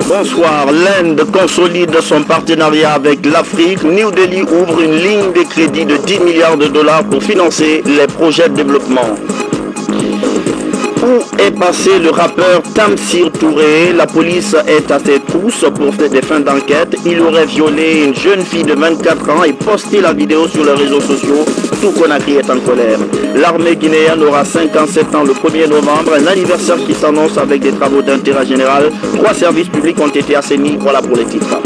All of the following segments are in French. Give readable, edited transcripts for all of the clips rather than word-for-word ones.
Bonsoir, l'Inde consolide son partenariat avec l'Afrique. New Delhi ouvre une ligne de crédit de 10 milliards de dollars pour financer les projets de développement. Où est passé le rappeur Tamsir Touré? La police est à ses trousses pour des fins d'enquête. Il aurait violé une jeune fille de 24 ans et posté la vidéo sur les réseaux sociaux. Tout Conakry est en colère. L'armée guinéenne aura 57 ans le 1er novembre, un anniversaire qui s'annonce avec des travaux d'intérêt général. 3 services publics ont été assainis. Voilà pour les titres.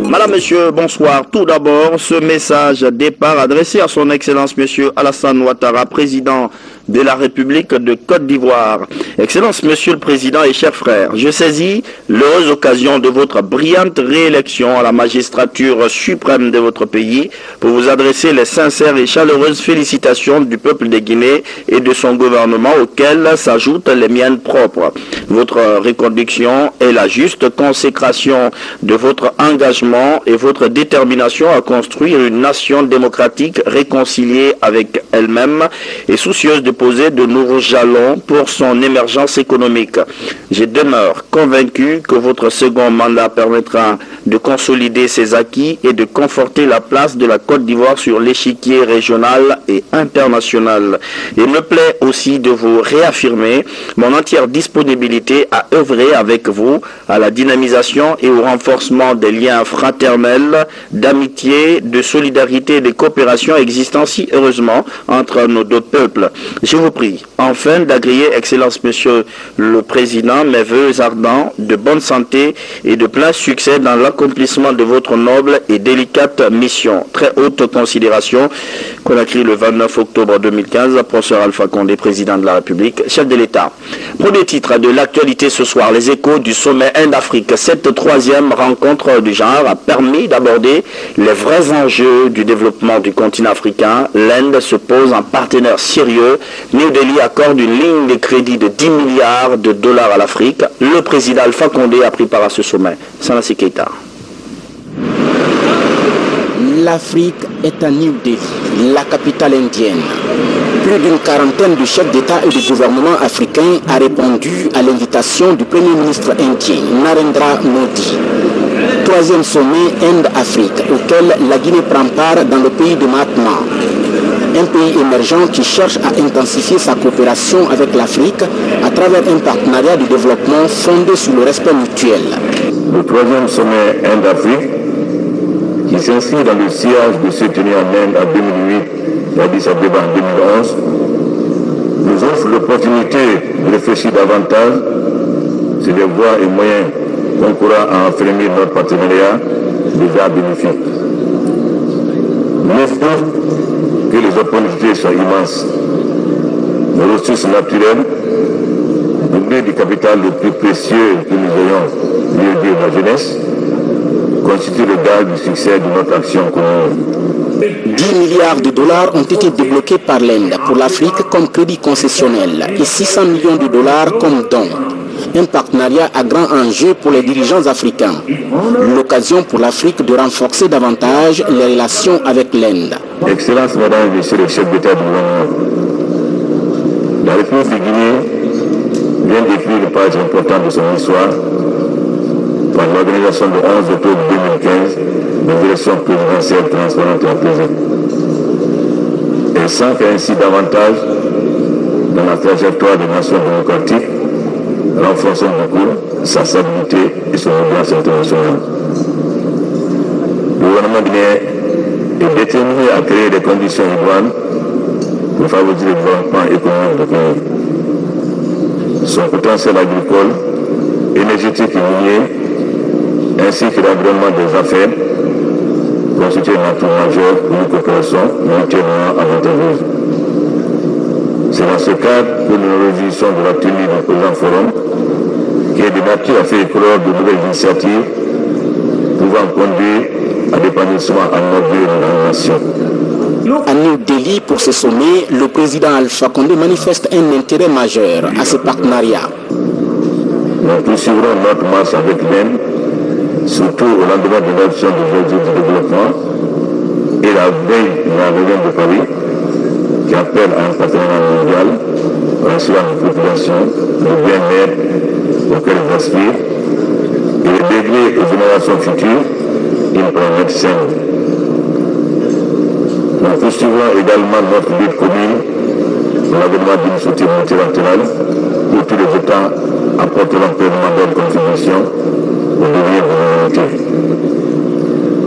Madame, Monsieur, bonsoir. Tout d'abord, ce message départ adressé à son Excellence Monsieur Alassane Ouattara, président de la République de Côte d'Ivoire. Excellence Monsieur le Président et chers frères, je saisis l'heureuse occasion de votre brillante réélection à la magistrature suprême de votre pays pour vous adresser les sincères et chaleureuses félicitations du peuple de Guinée et de son gouvernement auxquelles s'ajoutent les miennes propres. Votre reconduction est la juste consécration de votre engagement et votre détermination à construire une nation démocratique réconciliée avec elle-même et soucieuse de poser de nouveaux jalons pour son émergence économique. Je demeure convaincu que votre second mandat permettra de consolider ses acquis et de conforter la place de la Côte d'Ivoire sur l'échiquier régional et international. Il me plaît aussi de vous réaffirmer mon entière disponibilité à œuvrer avec vous à la dynamisation et au renforcement des liens fraternels, d'amitié, de solidarité et de coopération existant si heureusement entre nos deux peuples. Je vous prie, enfin, d'agréer, Excellence Monsieur le Président, mes vœux ardents de bonne santé et de plein succès dans l'accomplissement de votre noble et délicate mission. Très haute considération, Conakry le 29 octobre 2015, professeur Alpha Condé, Président de la République, chef de l'État. Premier titre de l'actualité ce soir, les échos du sommet Inde-Afrique. Cette 3e rencontre du genre a permis d'aborder les vrais enjeux du développement du continent africain. L'Inde se pose en partenaire sérieux. New Delhi accorde une ligne de crédit de 10 milliards de dollars à l'Afrique. Le président Alpha Condé a pris part à ce sommet. Sanassi Keita. L'Afrique est à New Delhi, la capitale indienne. Plus d'une quarantaine de chefs d'État et de gouvernement africains a répondu à l'invitation du Premier ministre indien, Narendra Modi. 3e sommet Inde-Afrique, auquel la Guinée prend part dans le pays de Mahatma. Un pays émergent qui cherche à intensifier sa coopération avec l'Afrique à travers un partenariat de développement fondé sur le respect mutuel. Le 3e sommet Inde-Afrique, qui s'inscrit dans le sillage de se tenir en Inde en 2008 et Addis Abeba en 2011, nous offre l'opportunité de réfléchir davantage sur les voies et moyens concourant à affermir notre partenariat déjà bénéfique. Mais que les opportunités sont immenses. Nos ressources naturelles, doublées du capital le plus précieux que nous ayons, lieu de la jeunesse, constituent le gage du succès de notre action commune. 10 milliards de dollars ont été débloqués par l'Inde pour l'Afrique comme crédit concessionnel et 600 millions de dollars comme don. Un partenariat à grand enjeu pour les dirigeants africains. L'occasion pour l'Afrique de renforcer davantage les relations avec l'Inde. Excellences, Mesdames et Messieurs les chefs d'État du gouvernement, la République de Guinée vient d'écrire une page importante de son histoire par l'organisation du 11 octobre 2015 des élections présidentielles transparentes et apaisées. Elle s'ancre ainsi davantage dans la trajectoire des nations démocratiques, renforçant beaucoup sa stabilité et son audience internationale. Le gouvernement guinéen est déterminé à créer des conditions idoines pour favoriser le développement économique du pays. Son potentiel agricole, énergétique et minier, ainsi que l'environnement des affaires, constitue un atout majeur pour une coopération mutuellement avantageuse. C'est dans ce cadre que nous nous réjouissons de la tenue du présent forum, qui est de nature à faire éclore de nouvelles initiatives pouvant conduire à l'épanouissement en notre vie et dans la nation. À New Delhi, pour ce sommet, le président Alpha Condé manifeste un intérêt majeur à ce partenariat. Nous poursuivrons notre marche avec l'Inde, surtout au lendemain de l'adoption des objectifs de développement et la veille de la réunion de Paris, qui appelle à un partenariat mondial, en assurant la population, le bien-être auquel ils aspirent, et léguer aux générations futures une planète saine. Nous poursuivons également notre lutte commune pour l'avènement d'une société multilatérale où tous les États apporteront pleinement leur contribution au devenir de l'humanité.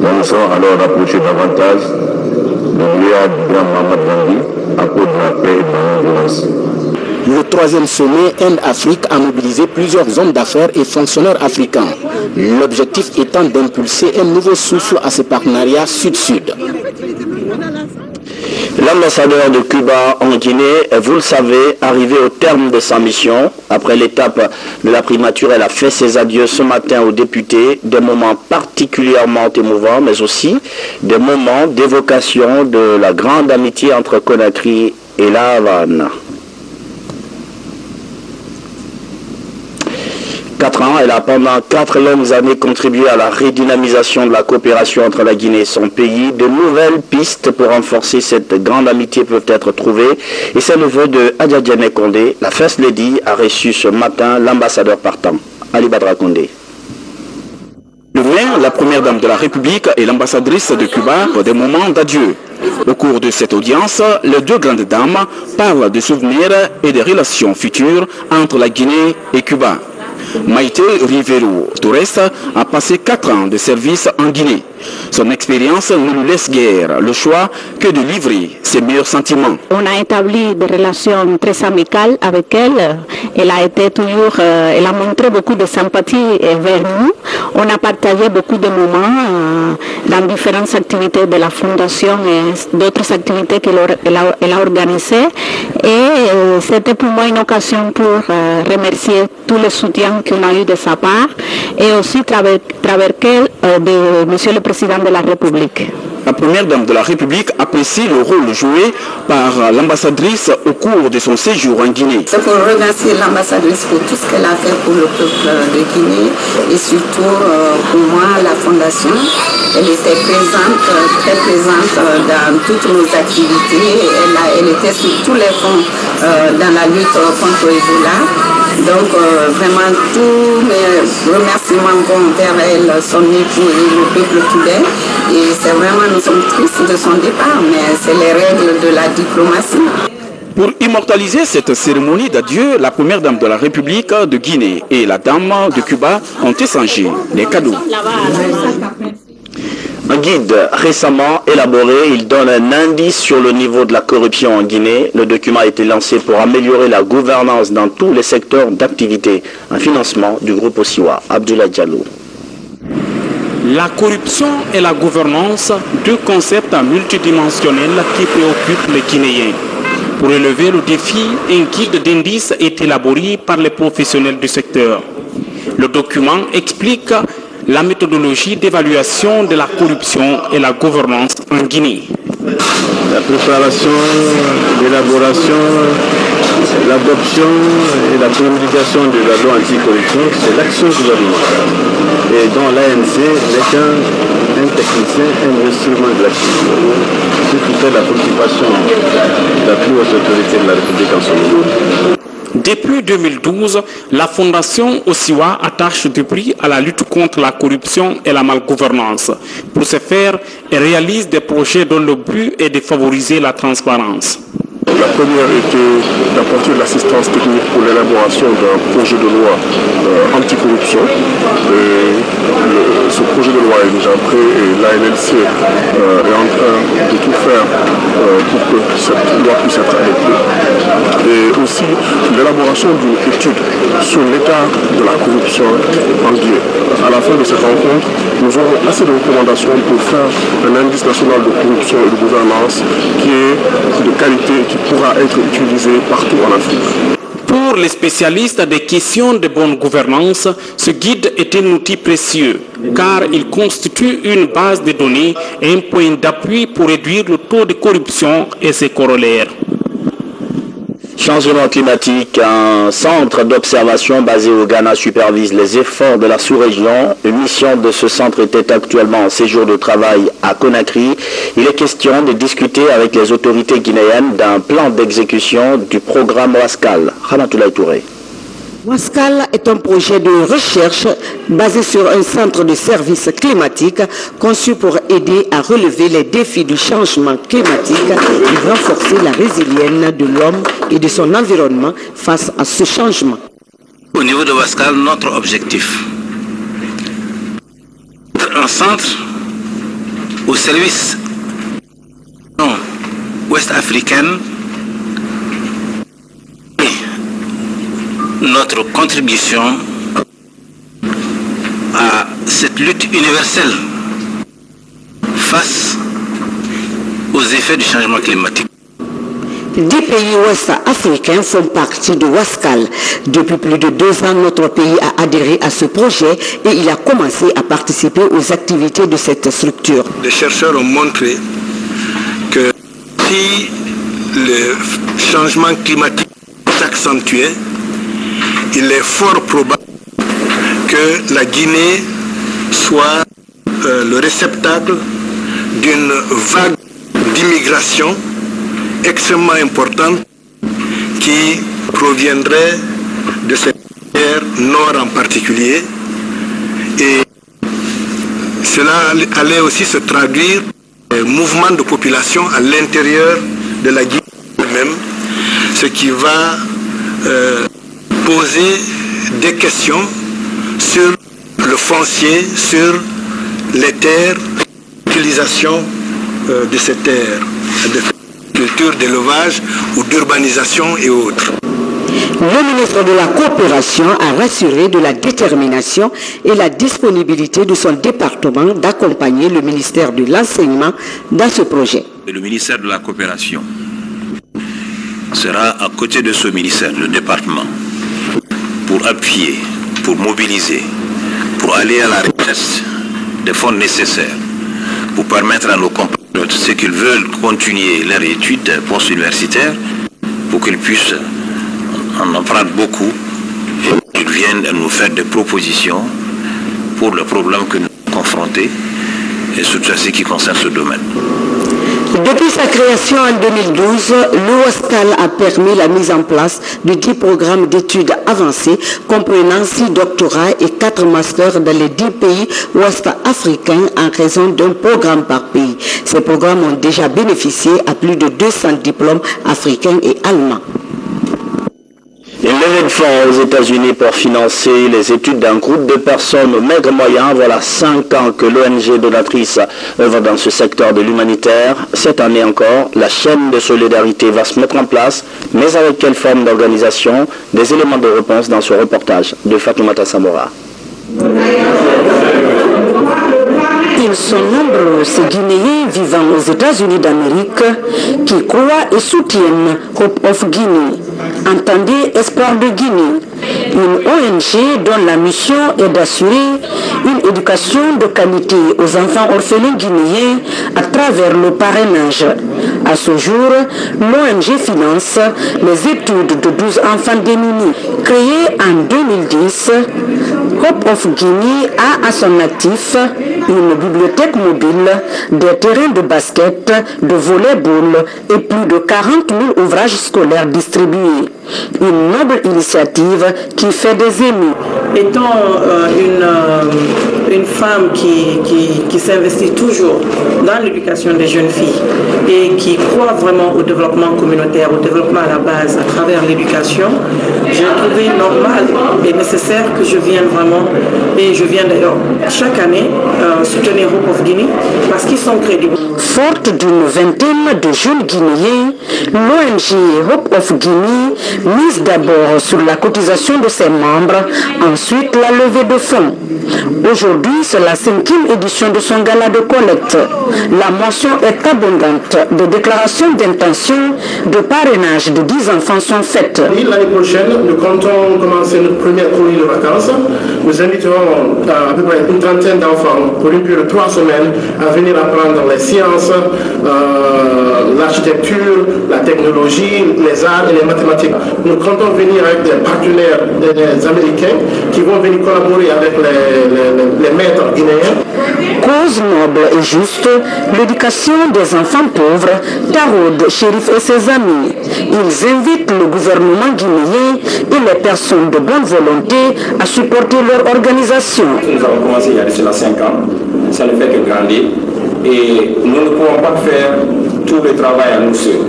Nous nous serons alors rapprochés davantage de l'idéal du grand Mahatma Gandhi à cause de la paix et de la non-violence. Le troisième sommet Inde-Afrique a mobilisé plusieurs hommes d'affaires et fonctionnaires africains. L'objectif étant d'impulser un nouveau souffle à ce partenariat sud-sud. L'ambassadeur de Cuba en Guinée, vous le savez, arrivé au terme de sa mission. Après l'étape de la primature, elle a fait ses adieux ce matin aux députés. Des moments particulièrement émouvants, mais aussi des moments d'évocation de la grande amitié entre Conakry et La Havane. 4 ans, elle a pendant 4 longues années contribué à la redynamisation de la coopération entre la Guinée et son pays. De nouvelles pistes pour renforcer cette grande amitié peuvent être trouvées. Et c'est le vœu de Adja Diané Condé. La First Lady a reçu ce matin l'ambassadeur partant, Ali Badra Condé. Le maire, la première dame de la République et l'ambassadrice de Cuba pour des moments d'adieu. Au cours de cette audience, les deux grandes dames parlent de souvenirs et des relations futures entre la Guinée et Cuba. Maïté Rivero Torres a passé 4 ans de service en Guinée. Son expérience ne nous laisse guère le choix que de livrer ses meilleurs sentiments. On a établi des relations très amicales avec elle. Elle a été toujours, elle a montré beaucoup de sympathie vers nous. On a partagé beaucoup de moments dans différentes activités de la fondation et d'autres activités qu'elle a organisées. Et c'était pour moi une occasion pour remercier tout le soutien qu'on a eu de sa part et aussi travers elle de Monsieur le Président de la République. La première dame de la République apprécie le rôle joué par l'ambassadrice au cours de son séjour en Guinée. C'est pour remercier l'ambassadrice pour tout ce qu'elle a fait pour le peuple de Guinée et surtout pour moi, la fondation. Elle était présente, très présente dans toutes nos activités. Elle était sur tous les fronts dans la lutte contre Ebola. Donc vraiment tous mes remerciements vont vers elle, son époux et le peuple cubain. Et c'est vraiment, nous sommes tristes de son départ, mais c'est les règles de la diplomatie. Pour immortaliser cette cérémonie d'adieu, la première dame de la République de Guinée et la dame de Cuba ont échangé des cadeaux. Un guide récemment élaboré, il donne un indice sur le niveau de la corruption en Guinée. Le document a été lancé pour améliorer la gouvernance dans tous les secteurs d'activité. Un financement du groupe Osiwa. Abdoulaye Diallo. La corruption et la gouvernance, deux concepts multidimensionnels qui préoccupent les Guinéens. Pour relever le défi, un guide d'indices est élaboré par les professionnels du secteur. Le document explique la méthodologie d'évaluation de la corruption et la gouvernance en Guinée. La préparation, l'élaboration, l'adoption et la communication de la loi anticorruption, c'est l'action gouvernementale. Et dont l'ANC n'est qu'un technicien, un instrument de l'action. C'est tout à la préoccupation de la plus haute autorité de la République en ce moment. Depuis 2012, la Fondation Osiwa attache du prix à la lutte contre la corruption et la malgouvernance. Pour ce faire, elle réalise des projets dont le but est de favoriser la transparence. La première était d'apporter de l'assistance technique pour l'élaboration d'un projet de loi anticorruption. Ce projet de loi est déjà prêt et l'ANLC est en train de tout faire pour que cette loi puisse être adoptée. Et aussi l'élaboration d'une étude sur l'état de la corruption en Guinée. À la fin de cette rencontre, nous aurons assez de recommandations pour faire un indice national de corruption et de gouvernance qui est de qualité et qui pourra être utilisé partout en Afrique. Pour les spécialistes des questions de bonne gouvernance, ce guide est un outil précieux car il constitue une base de données et un point d'appui pour réduire le taux de corruption et ses corollaires. Changement climatique, un centre d'observation basé au Ghana supervise les efforts de la sous-région. Une mission de ce centre était actuellement en séjour de travail à Conakry. Il est question de discuter avec les autorités guinéennes d'un plan d'exécution du programme OASCAL. Ramatoulaye Touré. Wascal est un projet de recherche basé sur un centre de services climatiques conçu pour aider à relever les défis du changement climatique et renforcer la résilience de l'homme et de son environnement face à ce changement. Au niveau de Wascal, notre objectif, un centre au service ouest-africaine, notre contribution à cette lutte universelle face aux effets du changement climatique. 10 pays ouest africains font partie de Wascal. Depuis plus de 2 ans, notre pays a adhéré à ce projet et il a commencé à participer aux activités de cette structure. Les chercheurs ont montré que si le changement climatique s'accentuait, il est fort probable que la Guinée soit le réceptacle d'une vague d'immigration extrêmement importante qui proviendrait de cette terre nord en particulier, et cela allait aussi se traduire en mouvement de population à l'intérieur de la Guinée même, ce qui va poser des questions sur le foncier, sur les terres, l'utilisation de ces terres, de culture, d'élevage ou d'urbanisation et autres. Le ministre de la Coopération a rassuré de la détermination et la disponibilité de son département d'accompagner le ministère de l'Enseignement dans ce projet. Le ministère de la Coopération sera à côté de ce ministère, le département, pour appuyer, pour mobiliser, pour aller à la recherche des fonds nécessaires, pour permettre à nos compatriotes, ceux qui veulent continuer leurs études post-universitaires, pour qu'ils puissent en apprendre beaucoup et qu'ils viennent nous faire des propositions pour le problème que nous sommes confrontés et surtout à ce qui concerne ce domaine. Depuis sa création en 2012, le Wascal a permis la mise en place de 10 programmes d'études avancées comprenant 6 doctorats et 4 masters dans les 10 pays ouest-africains en raison d'un programme par pays. Ces programmes ont déjà bénéficié à plus de 200 diplômes africains et allemands. Une levée de fonds aux États-Unis pour financer les études d'un groupe de personnes aux maigres moyens. Voilà 5 ans que l'ONG donatrice œuvre dans ce secteur de l'humanitaire. Cette année encore, la chaîne de solidarité va se mettre en place, mais avec quelle forme d'organisation? Des éléments de réponse dans ce reportage de Fatoumata Samora. Ils sont nombreux, ces Guinéens vivant aux États-Unis d'Amérique, qui croient et soutiennent Hope of Guinea. Entendez Espoir de Guinée, une ONG dont la mission est d'assurer une éducation de qualité aux enfants orphelins guinéens à travers le parrainage. À ce jour, l'ONG finance les études de 12 enfants démunis. Créée en 2010, Hope of Guinea a à son actif une bibliothèque mobile, des terrains de basket, de volley-ball et plus de 40 000 ouvrages scolaires distribués. Une noble initiative qui fait des émus. Étant une femme qui s'investit toujours dans l'éducation des jeunes filles et qui croit vraiment au développement communautaire, au développement à la base à travers l'éducation, j'ai trouvé normal et nécessaire que je vienne vraiment, et je viens d'ailleurs chaque année soutenir Hope of Guinea parce qu'ils sont crédibles. Forte d'une vingtaine de jeunes Guinéens, l'ONG Hope of Guinea mise d'abord sur la cotisation de ses membres, ensuite la levée de fonds. Aujourd'hui, c'est la 5e édition de son gala de collecte. La mention est abondante. Des déclarations d'intention de parrainage de 10 enfants sont faites. L'année prochaine, nous comptons commencer notre première colonie de vacances. Nous inviterons à peu près une trentaine d'enfants pour une période de 3 semaines à venir apprendre les sciences, l'architecture, la technologie, les arts et les mathématiques. Nous comptons venir avec des partenaires, des Américains qui vont venir collaborer avec les les maîtres guinéens. Cause noble et juste, l'éducation des enfants pauvres taraude Chérif et ses amis. Ils invitent le gouvernement guinéen et les personnes de bonne volonté à supporter leur organisation. Nous avons commencé il y a déjà 5 ans, ça ne fait que grandir et nous ne pouvons pas faire tout le travail à nous seuls.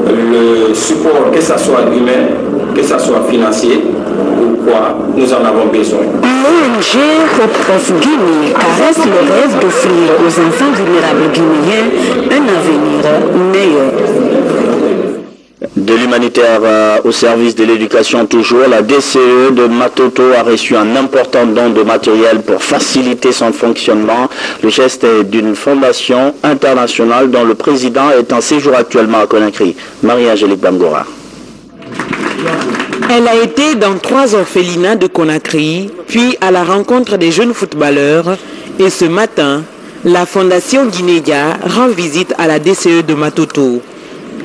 Le support, que ce soit humain, que ce soit financier, ou quoi, nous en avons besoin. L'ONG Hope of Guinea caresse le rêve d'offrir aux enfants vulnérables guinéens un avenir meilleur. De l'humanitaire au service de l'éducation toujours, la DCE de Matoto a reçu un important don de matériel pour faciliter son fonctionnement. Le geste est d'une fondation internationale dont le président est en séjour actuellement à Conakry. Marie-Angélique Bangora. Elle a été dans 3 orphelinats de Conakry, puis à la rencontre des jeunes footballeurs. Et ce matin, la fondation Guinéa rend visite à la DCE de Matoto.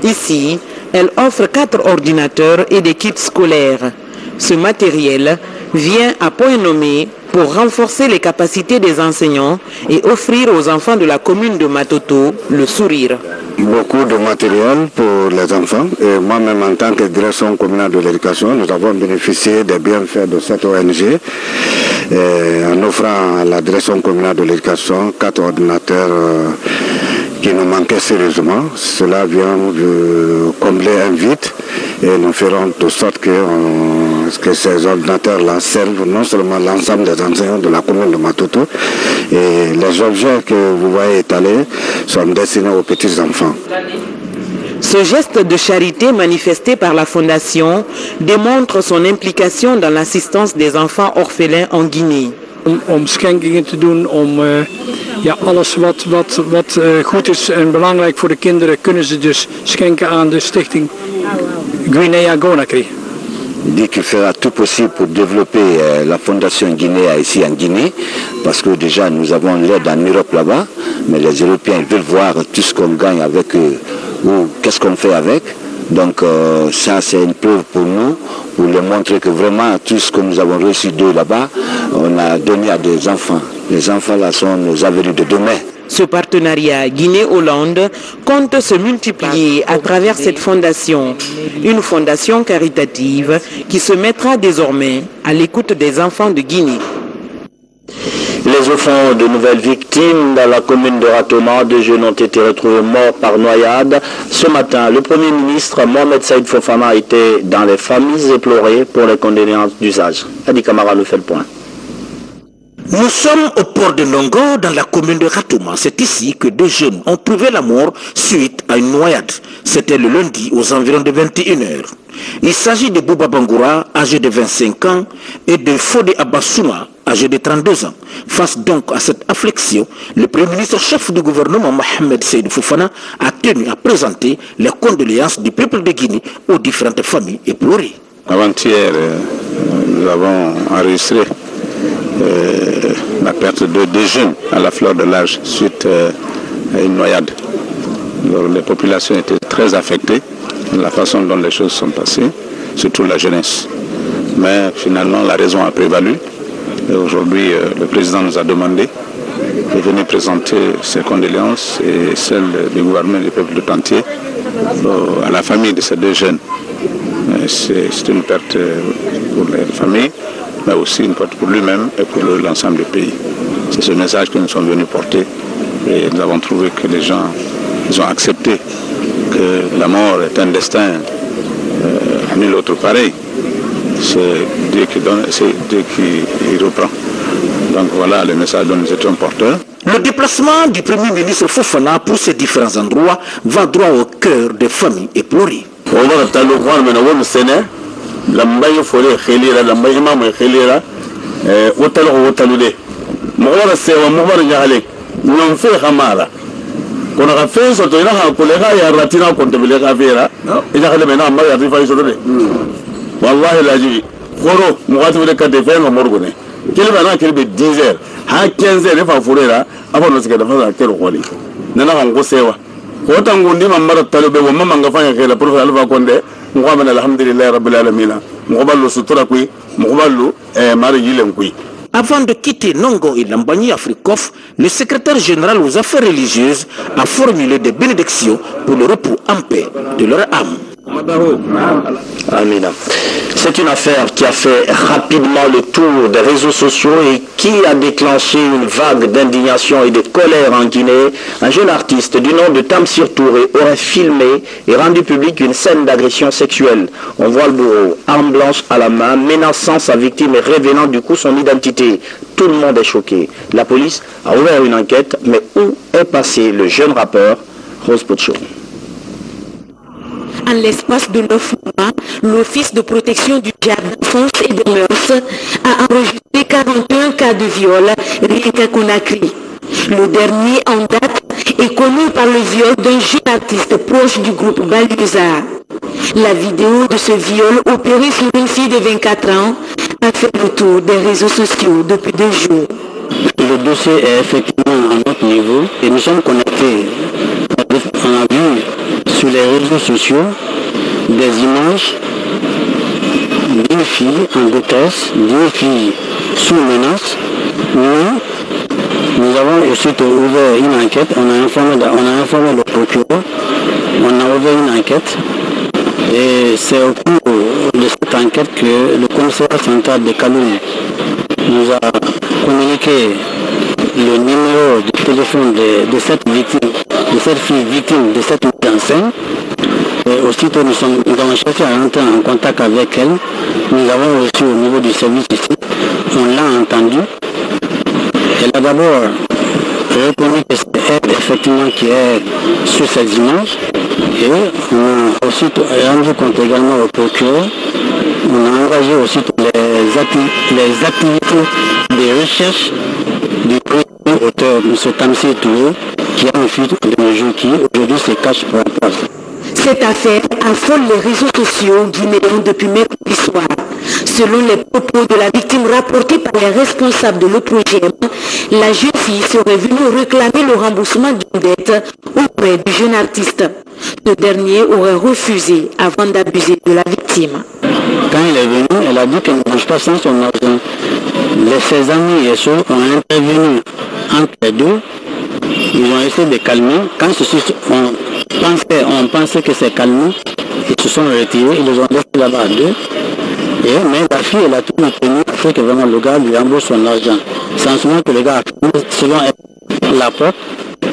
Ici, elle offre 4 ordinateurs et des kits scolaires. Ce matériel vient à point nommé pour renforcer les capacités des enseignants et offrir aux enfants de la commune de Matoto le sourire. Beaucoup de matériel pour les enfants et moi-même en tant que direction communale de l'éducation, nous avons bénéficié des bienfaits de cette ONG en offrant à la direction communale de l'éducation 4 ordinateurs qui nous manquaient sérieusement. Cela vient de combler un vide et nous ferons de sorte que ces ordinateurs-là servent non seulement l'ensemble des enseignants de la commune de Matoto, et les objets que vous voyez étalés sont destinés aux petits-enfants. Ce geste de charité manifesté par la Fondation démontre son implication dans l'assistance des enfants orphelins en Guinée. Om schenkingen te doen, om alles wat goed is en belangrijk voor de kinderen kunnen ze dus schenken aan de stichting Guinea-Conakry. Dit qu'il fera tout possible pour développer la fondation Guinea ici en Guinée, parce que déjà nous avons l'aide en Europe là-bas, mais les Européens veulent voir tout ce qu'on gagne avec eux, ou qu'est-ce qu'on fait avec. Donc ça c'est une preuve pour nous, pour leur montrer que vraiment tout ce que nous avons reçu d'eux là-bas, on a donné à des enfants. Les enfants là sont nos avenirs de demain. Ce partenariat Guinée-Hollande compte se multiplier à travers cette fondation, une fondation caritative qui se mettra désormais à l'écoute des enfants de Guinée. Les enfants de nouvelles victimes dans la commune de Ratoma, 2 jeunes ont été retrouvés morts par noyade. Ce matin, le Premier ministre Mohamed Saïd Fofana était dans les familles éplorées pour les condoléances d'usage. Adi Kamara nous fait le point. Nous sommes au port de Longo dans la commune de Ratoma. C'est ici que 2 jeunes ont trouvé la mort suite à une noyade. C'était le lundi aux environs de 21h. Il s'agit de Bouba Bangoura, âgé de 25 ans, et de Fodé Abassouma, âgé de 32 ans. Face donc à cette affliction, le Premier ministre chef du gouvernement Mohamed Saïd Fofana a tenu à présenter les condoléances du peuple de Guinée aux différentes familles éplorées. Avant-hier, nous avons enregistré la perte de 2 jeunes à la fleur de l'âge suite à une noyade. Alors, les populations étaient très affectées de la façon dont les choses sont passées, surtout la jeunesse. Mais finalement, la raison a prévalu. Et aujourd'hui, le président nous a demandé de venir présenter ses condoléances et celles du gouvernement et du peuple tout entier à la famille de ces 2 jeunes. C'est une perte pour les familles, mais aussi une perte pour lui-même et pour l'ensemble du pays. C'est ce message que nous sommes venus porter et nous avons trouvé que les gens ont accepté que la mort est un destin nul autre pareil. C'est Dieu qui donne et c'est Dieu qui reprend. Donc voilà le message dont nous étions porteurs. Le déplacement du Premier ministre Fofana pour ces différents endroits va droit au cœur des familles éplorées. lambaye fole khelira lambaye mama khelira wotalo wotalude mogora sewa mogora nyale non fe khamara kona ka fe so to ina ha kolega ya ratina ko tebele ka vera ina khale mena amma ya rifa so de wallahi laji khoro mogati wele ka de fe no morgone kelba na kelbe 10h ha 15h fa furera aba no sika da fa kero kholi nana kan ko sewa ko tangundi mamara talobe wo mama ngafanya khela prof alfa konde alhamdulillah rabbil alamin muqballu sutura kui muqballu mari yilen kui Avant de quitter Nongo et Lambani Afrikoff, le secrétaire général aux affaires religieuses a formulé des bénédictions pour le repos en paix de leur âme. Amina. C'est une affaire qui a fait rapidement le tour des réseaux sociaux et qui a déclenché une vague d'indignation et de colère en Guinée. Un jeune artiste du nom de Tamsir Touré aurait filmé et rendu public une scène d'agression sexuelle. On voit le bourreau, arme blanche à la main, menaçant sa victime et révélant du coup son identité. Tout le monde est choqué. La police a ouvert une enquête, mais où est passé le jeune rappeur Rose Pocho? En l'espace de 9 mois, l'Office de protection du jardin d'enfance et des mœurs a enregistré 41 cas de viol rien qu'à Conakry. Le dernier en date est connu par le viol d'un jeune artiste proche du groupe Baluza. La vidéo de ce viol opéré sur une fille de 24 ans a fait le tour des réseaux sociaux depuis 2 jours. Le dossier est effectivement à notre niveau et nous sommes connectés. On a vu sur les réseaux sociaux des images d'une fille en détresse, d'une fille sous menace. Nous avons aussi ouvert une enquête, on a informé le procureur, on a ouvert une enquête et c'est au cours de cette enquête que le commissariat central de Kaloum nous a communiqué le numéro de téléphone de cette victime, de cette fille victime de cette mise en scène. Et aussitôt nous avons cherché à entrer en contact avec elle. Nous avons reçu au niveau du service ici, on l'a entendu. Elle a d'abord répondu que c'est elle effectivement qui est sur ces images. Et on a ensuite rendu compte également au procureur. On a engagé aussi les activités de recherche du premier auteur, M. Tamsir Touré, qui a enfui de nos jours, qui aujourd'hui se cache pour la place. Cette affaire affole les réseaux sociaux guinéens depuis mercredi soir. Selon les propos de la victime rapportés par les responsables de l'OPROGEM, la jeune fille serait venue réclamer le remboursement d'une dette auprès du jeune artiste. Ce dernier aurait refusé avant d'abuser de la victime. Quand il est venu, elle a dit qu'elle ne mange pas sans son argent. Ses amis et ceux ont intervenu entre les deux. Ils ont essayé de calmer. Quand on pensait que c'est calmé, ils se sont retirés, ils les ont laissés là-bas à deux. Mais la fille, elle a tout tenu afin que vraiment le gars lui rembourse son argent. C'est en ce moment que le gars a fini, selon elle, la porte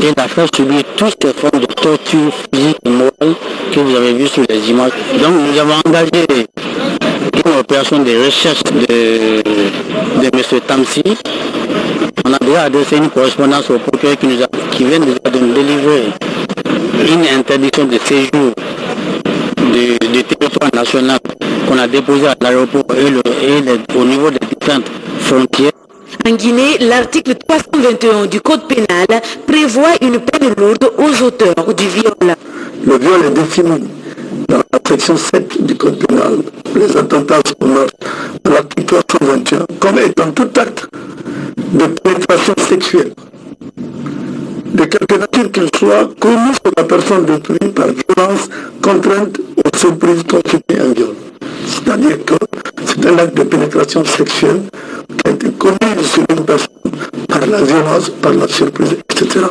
et l'a fait subir toutes ces formes de torture physique et morale que vous avez vues sur les images. Donc nous avons engagé une opération de recherche de M. Tamsir. On a déjà adressé une correspondance au procureur qui vient déjà de nous délivrer une interdiction de séjour du territoire national qu'on a déposé à l'aéroport et au niveau des différentes frontières. En Guinée, l'article 321 du Code pénal prévoit une peine lourde aux auteurs du viol. Le viol est défini dans la section 7 du Code pénal, les attentats sur meurtre, de l'article 321, comme étant tout acte de pénétration sexuelle, de quelque nature qu'il soit, commis sur la personne d'autrui par violence, contrainte ou surprise constitue un viol. C'est-à-dire que c'est un acte de pénétration sexuelle qui a été commis sur une personne par la violence, par la surprise, etc.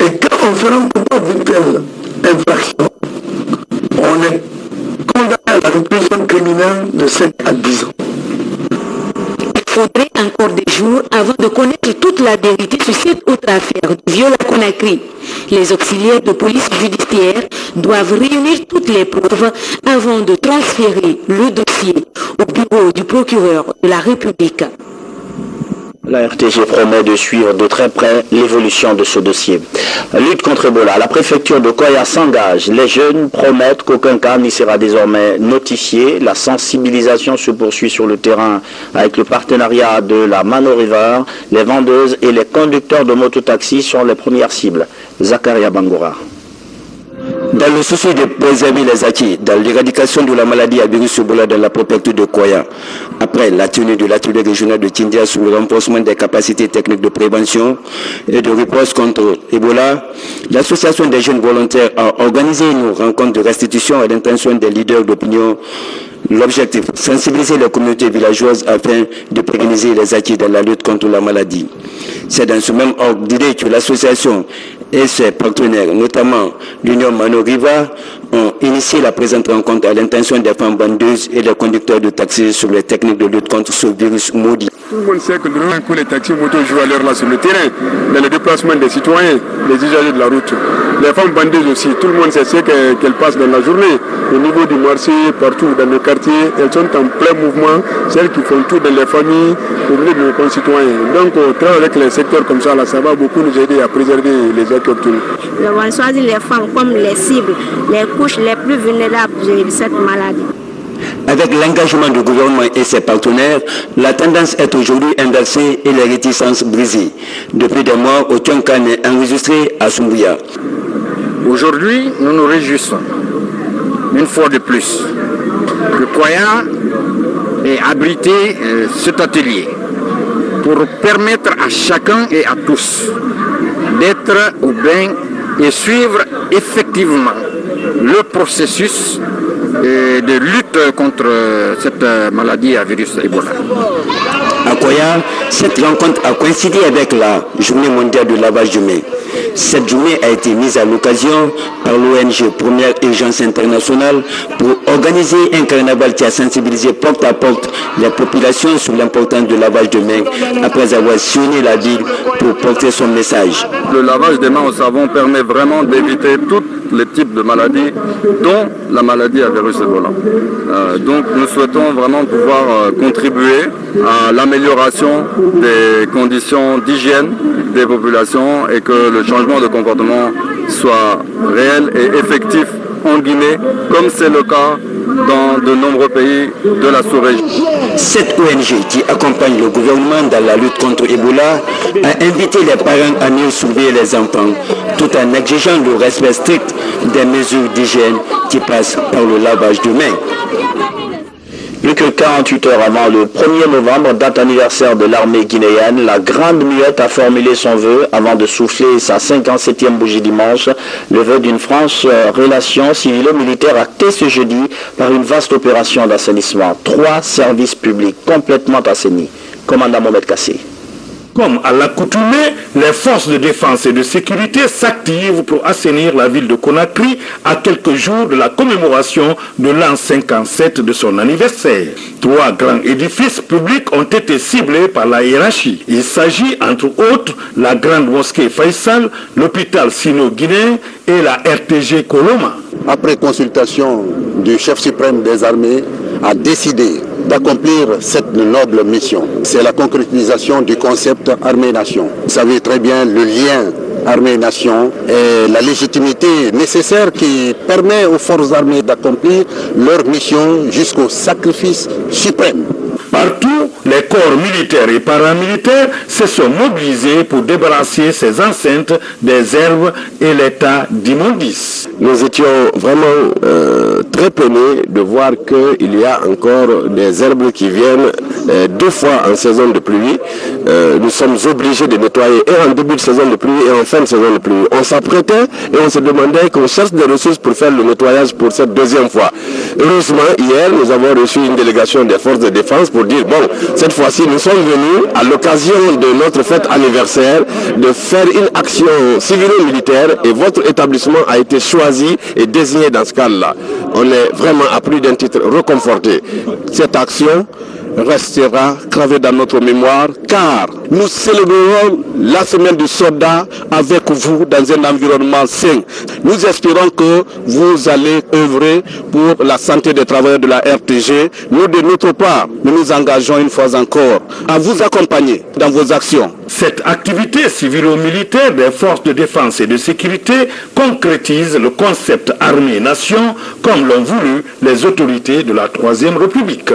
Et quand on se rend compte d'une telle infraction, on est condamné à la répression criminelle de 7 à 10 ans. Il faudrait encore des jours avant de connaître toute la vérité sur cette autre affaire de viol à Conakry. Les auxiliaires de police judiciaire doivent réunir toutes les preuves avant de transférer le dossier au bureau du procureur de la République. La RTG promet de suivre de très près l'évolution de ce dossier. Lutte contre Ebola. La préfecture de Koya s'engage. Les jeunes promettent qu'aucun cas n'y sera désormais notifié. La sensibilisation se poursuit sur le terrain avec le partenariat de la Mano River. Les vendeuses et les conducteurs de mototaxis sont les premières cibles. Zakaria Bangoura. Dans le souci de préserver les acquis dans l'éradication de la maladie à virus Ebola dans la préfecture de Koya, après la tenue de l'atelier régional de Tindia sur le renforcement des capacités techniques de prévention et de riposte contre Ebola, l'association des jeunes volontaires a organisé une rencontre de restitution à l'intention des leaders d'opinion L'objectif, sensibiliser les communautés villageoises afin de pérenniser les acquis dans la lutte contre la maladie. C'est dans ce même ordre d'idée que l'association et ses partenaires, notamment l'Union Mano Riva, ont initié la présente rencontre à l'intention des femmes bandeuses et des conducteurs de taxis sur les techniques de lutte contre ce virus maudit. Tout le monde sait que les taxis motos jouent à l'heure là sur le terrain, dans le déplacement des citoyens, des usagers de la route. Les femmes bandeuses aussi, tout le monde sait ce qu'elles passent dans la journée. Au niveau du marché, partout dans les quartiers, elles sont en plein mouvement, celles qui font tout dans les familles pour venir de nos concitoyens. Donc, au travail avec les secteurs comme ça, là, ça va beaucoup nous aider à préserver les acquis obtenus. Nous avons choisi les femmes comme les cibles, les couches les plus vulnérables de cette maladie. Avec l'engagement du gouvernement et ses partenaires, la tendance est aujourd'hui inversée et les réticences brisées. Depuis des mois, aucun cas n'est enregistré à Soumbouya. Aujourd'hui, nous nous réjouissons, une fois de plus, que Koya ait abrité cet atelier pour permettre à chacun et à tous d'être au bain et suivre effectivement le processus de lutte contre cette maladie à virus Ebola. À Koya, cette rencontre a coïncidé avec la Journée mondiale de lavage de mains. Cette journée a été mise à l'occasion par l'ONG Première Urgence Internationale pour organiser un carnaval qui a sensibilisé porte à porte les populations sur l'importance du lavage de mains après avoir sillonné la ville pour porter son message. Le lavage des mains au savon permet vraiment d'éviter tous les types de maladies, dont la maladie à virus Ebola. Donc nous souhaitons vraiment pouvoir contribuer à l'amélioration des conditions d'hygiène des populations et que le changement de comportement soit réel et effectif en Guinée, comme c'est le cas dans de nombreux pays de la sous-région. Cette ONG qui accompagne le gouvernement dans la lutte contre Ebola a invité les parents à mieux surveiller les enfants, tout en exigeant le respect strict des mesures d'hygiène qui passent par le lavage de mains. Plus que 48 heures avant le 1er novembre, date anniversaire de l'armée guinéenne, la Grande Muette a formulé son vœu avant de souffler sa 57e bougie dimanche, le vœu d'une franche relation civilo-militaire actée ce jeudi par une vaste opération d'assainissement. 3 services publics complètement assainis. Commandant Mohamed Kassé. Comme à l'accoutumée, les forces de défense et de sécurité s'activent pour assainir la ville de Conakry à quelques jours de la commémoration de l'an 57 de son anniversaire. 3 grands édifices publics ont été ciblés par la hiérarchie. Il s'agit entre autres la grande mosquée Faisal, l'hôpital sino-guinéen et la RTG Koloma. Après consultation du chef suprême des armées, a décidé d'accomplir cette noble mission. C'est la concrétisation du concept armée-nation. Vous savez très bien le lien armée-nation et la légitimité nécessaire qui permet aux forces armées d'accomplir leur mission jusqu'au sacrifice suprême. Partout, les corps militaires et paramilitaires se sont mobilisés pour débarrasser ces enceintes des herbes et l'état d'immondice. Nous étions vraiment très peinés de voir qu'il y a encore des herbes qui viennent 2 fois en saison de pluie. Nous sommes obligés de nettoyer et en début de saison de pluie et en fin de saison de pluie. On s'apprêtait et on se demandait qu'on cherche des ressources pour faire le nettoyage pour cette 2e fois. Heureusement, hier, nous avons reçu une délégation des forces de défense pour dire, bon, cette fois-ci, nous sommes venus à l'occasion de notre fête anniversaire de faire une action civilo-militaire et votre établissement a été choisi et désigné dans ce cadre-là. On est vraiment à plus d'un titre reconforté. Cette action restera gravée dans notre mémoire car nous célébrerons la semaine du soldat avec vous dans un environnement sain. Nous espérons que vous allez œuvrer pour la santé des travailleurs de la RTG. Nous, de notre part, nous nous engageons une fois encore à vous accompagner dans vos actions. Cette activité civilo-militaire des forces de défense et de sécurité concrétise le concept armée-nation comme l'ont voulu les autorités de la 3e République.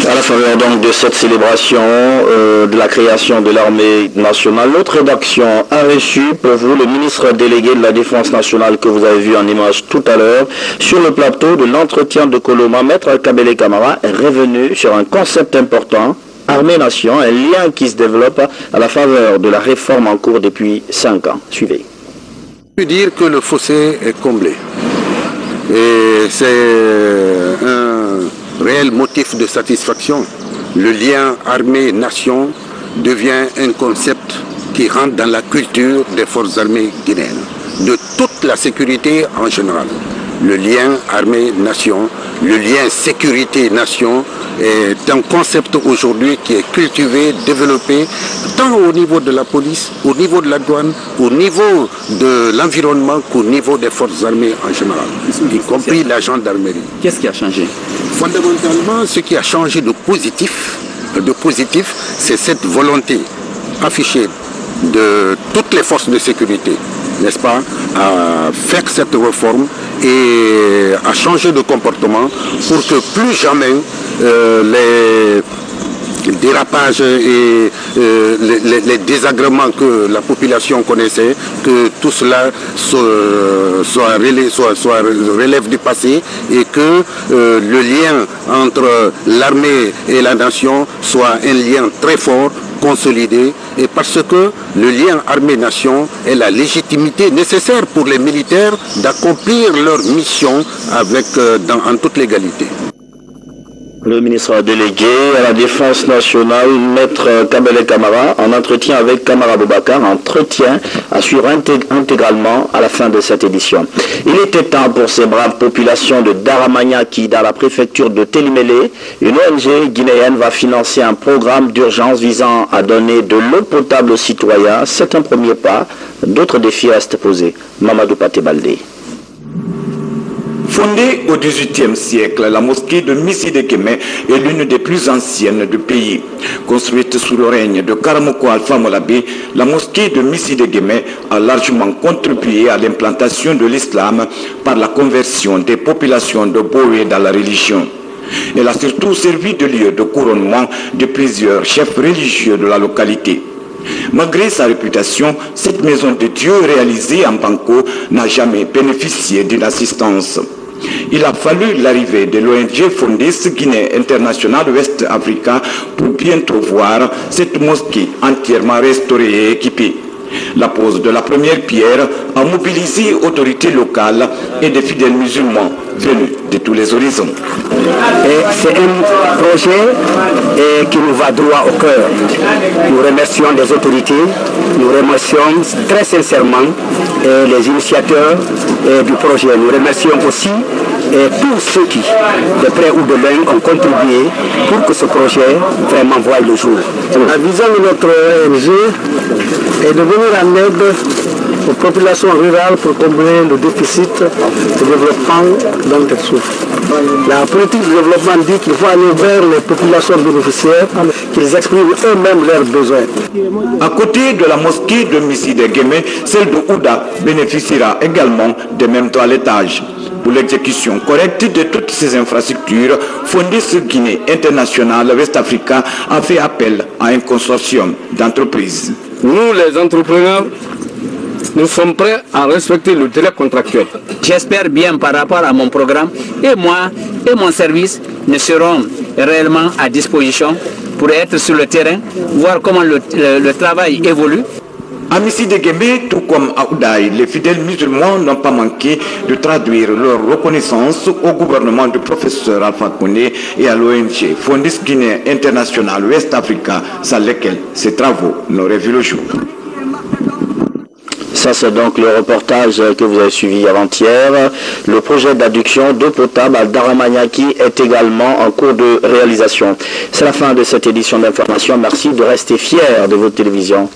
À la faveur donc de cette célébration de la création de l'armée nationale, notre rédaction a reçu pour vous le ministre délégué de la Défense nationale que vous avez vu en image tout à l'heure sur le plateau de l'entretien de Koloma. Maître Kabele Camara est revenu sur un concept important, armée-nation, un lien qui se développe à la faveur de la réforme en cours depuis 5 ans. Suivez. Je peux dire que le fossé est comblé. Et c'est un réel motif de satisfaction. Le lien armée-nation devient un concept qui rentre dans la culture des forces armées guinéennes, de toute la sécurité en général. Le lien armée-nation, le lien sécurité-nation est un concept aujourd'hui qui est cultivé, développé, tant au niveau de la police, au niveau de la douane, au niveau de l'environnement qu'au niveau des forces armées en général, y compris la gendarmerie. Qu'est-ce qui a changé? Fondamentalement, ce qui a changé de positif, c'est cette volonté affichée de toutes les forces de sécurité, n'est-ce pas, à faire cette réforme et à changer de comportement pour que plus jamais les dérapages et les désagréments que la population connaissait, que tout cela relève du passé et que le lien entre l'armée et la nation soit un lien très fort, consolidé, et parce que le lien armée-nation est la légitimité nécessaire pour les militaires d'accomplir leur mission avec, en toute légalité. Le ministre délégué à la Défense nationale, Maître Kabele Kamara, en entretien avec Kamara Boubacar, entretien à suivre intégralement à la fin de cette édition. Il était temps pour ces braves populations de Daramaniaki, dans la préfecture de Télimélé. Une ONG guinéenne va financer un programme d'urgence visant à donner de l'eau potable aux citoyens. C'est un premier pas. D'autres défis restent posés. Mamadou Paté Baldé. Fondée au XVIIIe siècle, la mosquée de Missi de Guémé est l'une des plus anciennes du pays. Construite sous le règne de Karamoko Alpha Molabi, la mosquée de Missi de Guémé a largement contribué à l'implantation de l'islam par la conversion des populations de Boé dans la religion. Elle a surtout servi de lieu de couronnement de plusieurs chefs religieux de la localité. Malgré sa réputation, cette maison de Dieu réalisée en Banco n'a jamais bénéficié d'une assistance. Il a fallu l'arrivée de l'ONG Fondis Guinée International West Africa pour bientôt voir cette mosquée entièrement restaurée et équipée. La pose de la première pierre a mobilisé autorités locales et des fidèles musulmans venus de tous les horizons. C'est un projet qui nous va droit au cœur. Nous remercions les autorités, nous remercions très sincèrement les initiateurs du projet. Nous remercions aussi tous ceux qui, de près ou de loin, ont contribué pour que ce projet vraiment voie le jour. La vision de notre ONG est de venir en aide aux populations rurales pour combler le déficit de développement dont elles souffrent. La politique de développement dit qu'il faut aller vers les populations bénéficiaires, qu'ils expriment eux-mêmes leurs besoins. À côté de la mosquée de Missi de Guémé, celle de Ouda bénéficiera également des mêmes toilettages. Pour l'exécution correcte de toutes ces infrastructures, Fondis Guinée International West Africa a fait appel à un consortium d'entreprises. Nous, les entrepreneurs, nous sommes prêts à respecter le délai contractuel. J'espère bien par rapport à mon programme et moi et mon service ne seront réellement à disposition pour être sur le terrain, voir comment le travail évolue. À Missi de Guémé, tout comme à Oudaï, les fidèles musulmans n'ont pas manqué de traduire leur reconnaissance au gouvernement du professeur Alpha Condé et à l'ONG Fondis Guinée International West Africa, sans lesquels ces travaux n'auraient vu le jour. Ça, c'est donc le reportage que vous avez suivi avant-hier. Le projet d'adduction d'eau potable à Daramaniaki est également en cours de réalisation. C'est la fin de cette édition d'information. Merci de rester fiers de votre télévision.